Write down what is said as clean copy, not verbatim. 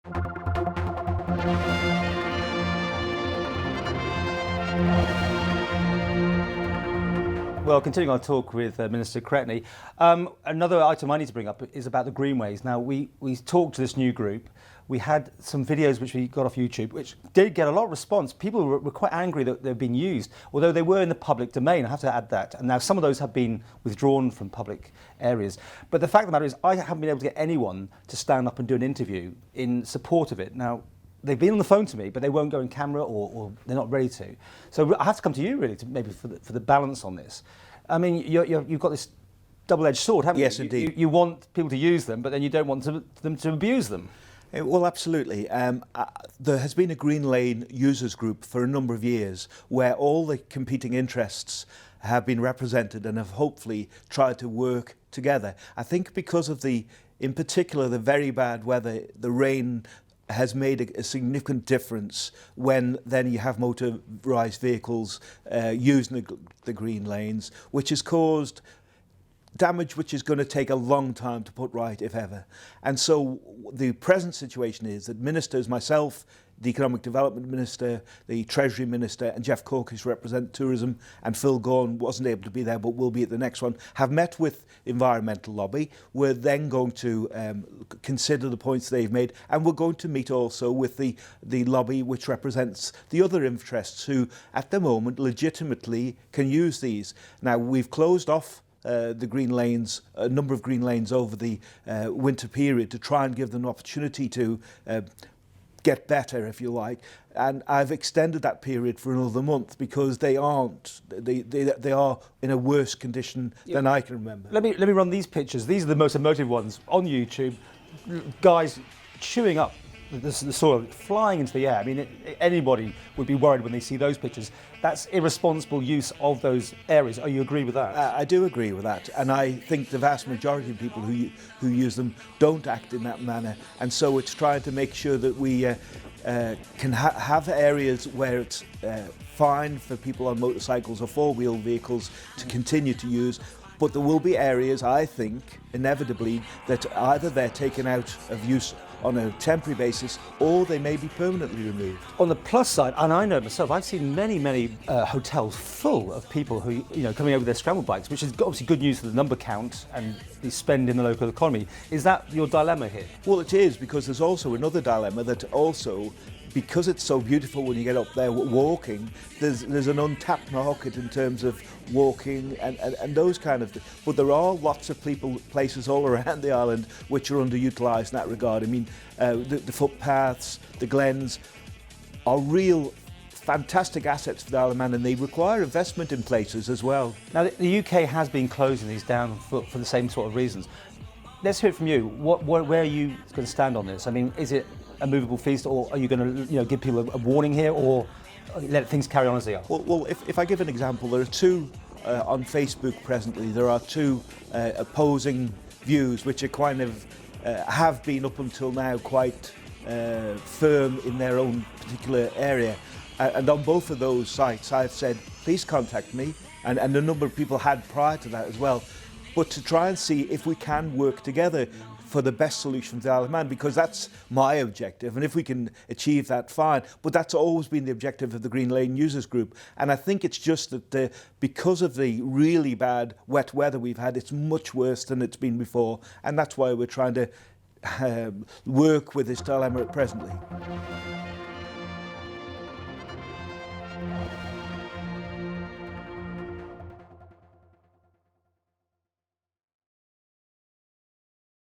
Well, continuing our talk with Minister Cretney, another item I need to bring up is about the greenways. Now, we talked to this new group. We had some videos which we got off YouTube, which did get a lot of response. People were quite angry that they've been used, although they were in the public domain. I have to add that. And now some of those have been withdrawn from public areas. But the fact of the matter is, I haven't been able to get anyone to stand up and do an interview in support of it. Now, they've been on the phone to me, but they won't go in camera, or they're not ready to. So I have to come to you, really, to maybe for the balance on this. I mean, you've got this double-edged sword, haven't you? Yes, indeed. You want people to use them, but then you don't want them to abuse them. Well, absolutely. There has been a Green Lane users group for a number of years where all the competing interests have been represented and have hopefully tried to work together. I think because of in particular, the very bad weather, the rain has made a significant difference when then you have motorised vehicles using the green lanes, which has caused damage which is going to take a long time to put right, if ever. And so the present situation is that ministers, myself, the Economic Development Minister, the Treasury Minister, and Jeff Corkish represent tourism, and Phil Gorn wasn't able to be there but will be at the next one, have met with environmental lobby. We're then going to consider the points they've made, and we're going to meet also with the lobby which represents the other interests who at the moment legitimately can use these. Now, we've closed off the green lanes, a number of green lanes over the winter period to try and give them an opportunity to get better, if you like. And I've extended that period for another month because they are in a worse condition than I can remember. Let me run these pictures. These are the most emotive ones on YouTube. Guys chewing up the soil, flying into the air. I mean, anybody would be worried when they see those pictures. That's irresponsible use of those areas. Oh, you agree with that? I do agree with that, and I think the vast majority of people who use them don't act in that manner. And so it's trying to make sure that we can have areas where it's fine for people on motorcycles or four-wheel vehicles to continue to use. But there will be areas, I think, inevitably, that either they're taken out of use on a temporary basis, or they may be permanently removed. On the plus side, and I know myself, I've seen many hotels full of people who, coming over with their scramble bikes, which is obviously good news for the number count and the spend in the local economy. Is that your dilemma here? Well, it is, because there's also another dilemma that also, because it's so beautiful when you get up there walking, there's an untapped market in terms of walking and those kind of things. But there are lots of places all around the island which are underutilised in that regard. I mean, the footpaths, the glens are real fantastic assets for the Isle of Man, and they require investment in places as well. Now, the UK has been closing these down for the same sort of reasons. Let's hear it from you. Where are you going to stand on this? I mean, is it a movable feast, or are you going to give people a warning here, or let things carry on as they are? Well, if I give an example, there are two on Facebook presently. There are two opposing views which are kind of have been up until now quite firm in their own particular area. And on both of those sites, I've said, please contact me, and a number of people had prior to that as well, but to try and see if we can work together for the best solution for the Isle of Man, because that's my objective, and if we can achieve that, fine. But that's always been the objective of the Green Lane Users Group, and I think it's just that because of the really bad wet weather we've had, it's much worse than it's been before, and that's why we're trying to work with this dilemma presently.